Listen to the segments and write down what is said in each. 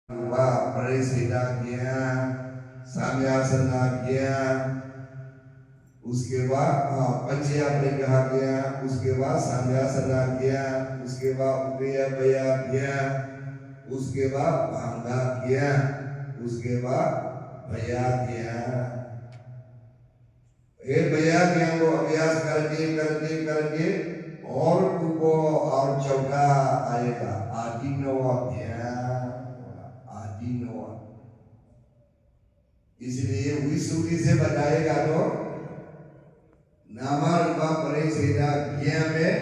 परिसिदा ज्ञान, साम्यासना ज्ञान, उसके बाद पंचया परिग्रह ज्ञान, उसके बाद साम्यासना ज्ञान, उसके बाद उपेयपया ज्ञान, उसके बाद भांगा ज्ञान, उसके बाद भया ज्ञान। ये भया ज्ञान को अभ्यास करके करके करके और तुमको और चौथा आएगा आदिनवा ज्ञान, आदिनवा। इसलिए विसुद्धि से बताएगा तो नामा रूपा परिच्छेदा ज्ञान में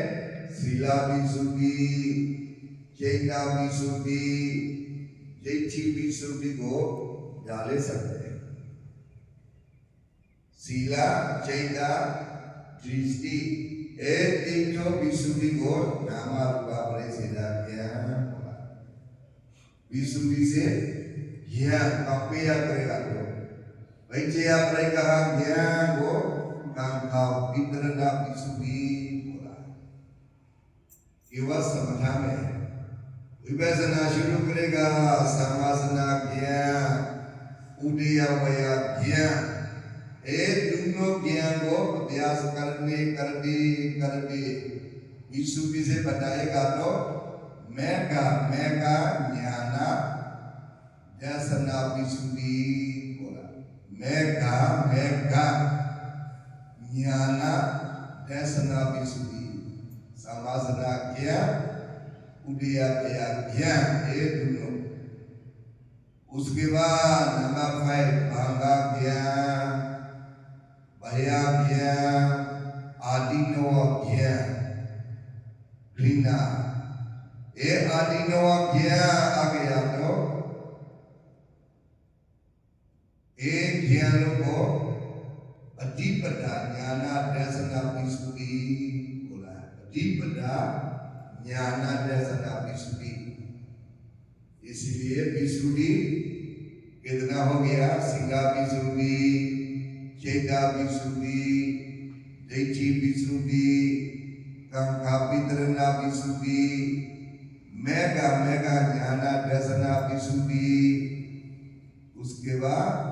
शीला विसुद्धि, चैता विसुद्धि, दृष्टि विसुद्धि को डाले सकते हैं। शीला, चैता, दृष्टि ये तीनों विसुद्धि को नामा रूपा परिच्छेदा ज्ञान। विसुद्धि से ज्ञान अपेया करेगा तो वैचया परिग्रह ज्ञान को कांखा वितरणा विसुद्धि बोला। केवल समाधान में विपස්සना शुरू करेगा, समासना ज्ञान, उदयवया ज्ञान, ये दोनों ज्ञान को अभ्यास करने करते करते विसुद्धि से बताएगा तो मेघा ज्ञाना दर्शना विसुद्धि बोला। मेघा ज्ञाना दर्शना विसुद्धि, समासना ज्ञान, उदयपया ज्ञान, ये दोनों। उसके बाद नंबर 5 भांगा ज्ञान, भया ज्ञान, आदिनवा ज्ञान, घृणा। ये आदिनवा ज्ञान आ गया तो एक ज्ञान को अधिपदा ज्ञाना दर्शना विसुद्धि बोला। अधिपदा ज्ञाना दर्शना विसुद्धि। इसलिए विसुद्धि कितना हो गया? सिंगा विसुद्धि, चैता विसुद्धि, दृष्टि विसुद्धि, कांखा वितरणा विसुद्धि, मेघा ज्ञाना दर्शना विसुद्धि, उसके बाद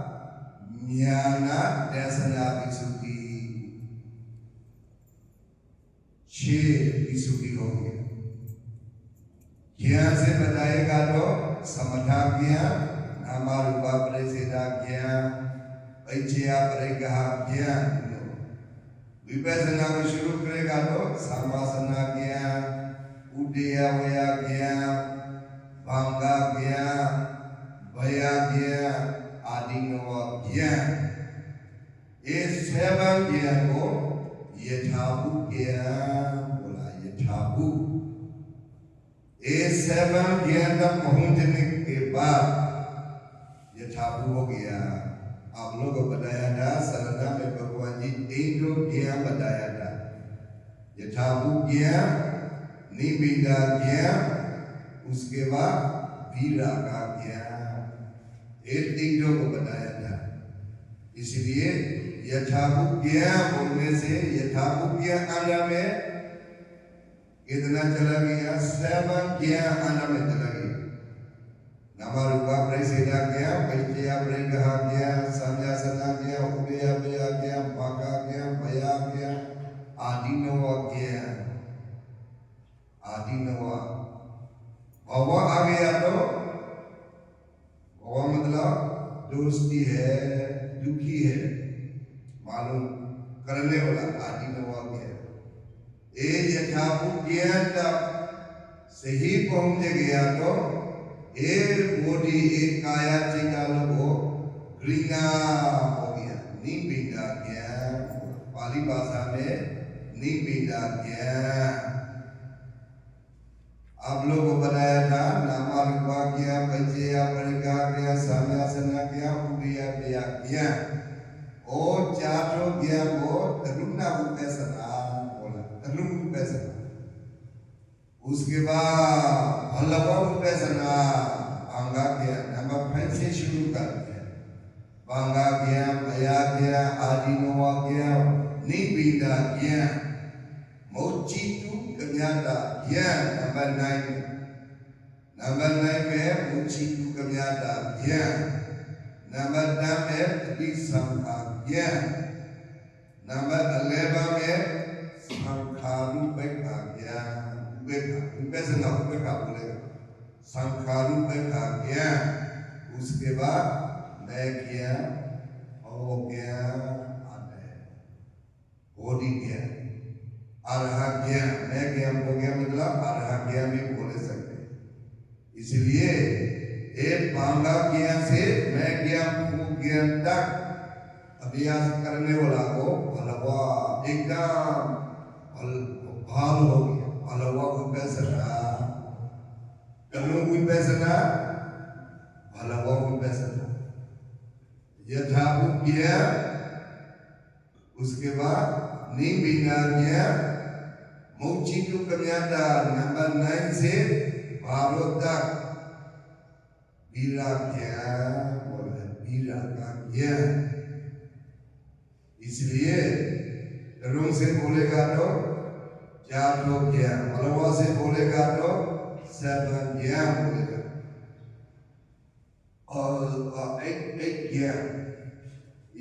ज्ञाना दर्शना विसुद्धि। 6 विसुद्धि हो गया। ज्ञान से बताएगा तो समता ज्ञान, नामा रूपा परिच्छेदा ज्ञान, वैचया परिग्रह ज्ञान। विपස්සना को शुरू करेगा तो समासना ज्ञान, उदयवया ज्ञान, भांगा ज्ञान, भया ज्ञान, आदिनवा ज्ञान। ये 7 ज्ञान को यथाभूत ज्ञान बोला। यथाभूत ये 7 ज्ञान तक पहुंचने के बाद यथाभूत हो गया। आप लोगों को बताया था सरदा में भगवान जी 3 ज्ञान बताया था। यथाभूत ज्ञान, निबिदा ज्ञान, उसके बाद विरागा ज्ञान, ये 3 को बताया था। इसलिए यथाभूत ज्ञान बोलने से यथाभूत ज्ञान आना में कितना चला गया? 7 ज्ञान आना में चला गया। नामा रूपा परिच्छेदा ज्ञान, वैचया परिग्रह ज्ञान, साम्यासना ज्ञान, उदयपया ज्ञान, भांगा ज्ञान, भया ज्ञान, आदिनवा ज्ञान। आदिनवा भव आ गया तो भव मतलब दोस्ती है, दुखी है, मालूम करने वाला आदिनवा ज्ञान। ये यथाभूत ज्ञान तक सही पहुंच गया तो एक बॉडी, एक काया चितालो को घृणा हो गया। निबिदा ज्ञान, पाली भाषा में निबिदा ज्ञान। आप लोगों को बताया था नामा रूपा ज्ञान, वैचया परिग्रह ज्ञान, साम्यासना ज्ञान, उदयपया ज्ञान और 4 ज्ञान को तरुणा विपස්සना बोला। तरुण विपස්සना। उसके बाद भलवा विपස්සना, भांगा ज्ञान। नंबर 5 से शुरू करते हैं। भांगा ज्ञान, भया ज्ञान, आदिनवा ज्ञान, निबिदा ज्ञान, मोचितु ज्ञाता ज्ञान। नंबर 9 में मुचितु ज्ञाता ज्ञान नंबर 10 में अभिसंखा ज्ञान नंबर 11 में संखारूपेक्षा ज्ञान विपैसना उपेक्षा बोलेगा संखारूपेक्षा ज्ञान उसके बाद मैं ज्ञान और ज्ञान आता है बोधि ज्ञान अरहा ज्ञान मैं ज्ञान हो गया मतलब अरहा ज्ञान भी बोले सकते हैं इसलिए एक बांगा ज्ञान से मैं ज्ञान को ज्ञान तक अभ्यास करने वाला को हलवा एकदम भाव हो गया हलवा विपैसना करूँ विपैसना हलवा विपैसना यथाभूत ज्ञान उसके बाद निबिना ज्ञान मोचितु कन्यादा नंबर 9 से 12 तक बीरा ज्ञान और बीरा का ज्ञान इसलिए रूम से बोलेगा तो 4 लोग ज्ञान मलवा से बोलेगा तो 7 ज्ञान बोलेगा और एक ज्ञान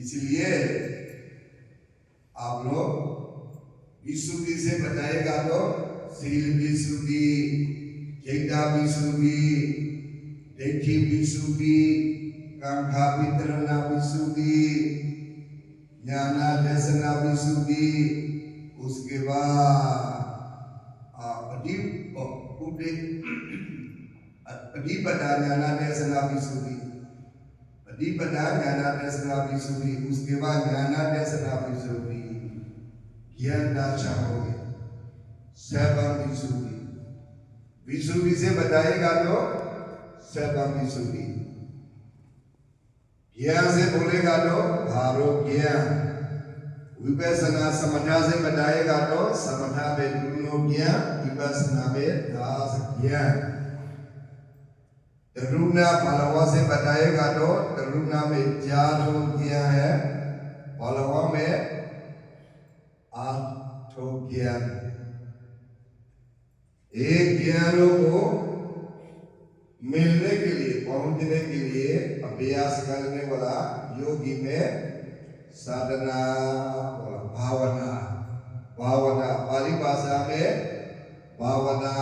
इसलिए आप लोग विशुद्धि से बताएगा तो शील विशुद्धि चैता विशुद्धि देखी विशुद्धि कांक्षा वितरणा विशुद्धि ज्ञाना दर्शना विशुद्धि उसके बाद अधिपदा ज्ञाना दर्शना विशुद्धि अधिपदा ज्ञाना दर्शना विशुद्धि उसके बाद ज्ञाना दर्शना विशुद्धि ज्ञान दाक्षा हो गया 7 विशुद्धि विशुद्धि से बताएगा तो 7 विशुद्धि ज्ञान से बोलेगा तो भारो ज्ञान विपैसना समझा से बताएगा तो समझा में दोनों ज्ञान विपैसना में 10 ज्ञान करुणा पलवा से बताएगा तो करुणा में 4 ज्ञान है पलवा में 8 ज्ञान एक ज्ञानों को मिलने के लिए पहुंचने के लिए अभ्यास करने वाला योगी में साधना भावना भावना पाली भाषा में भावना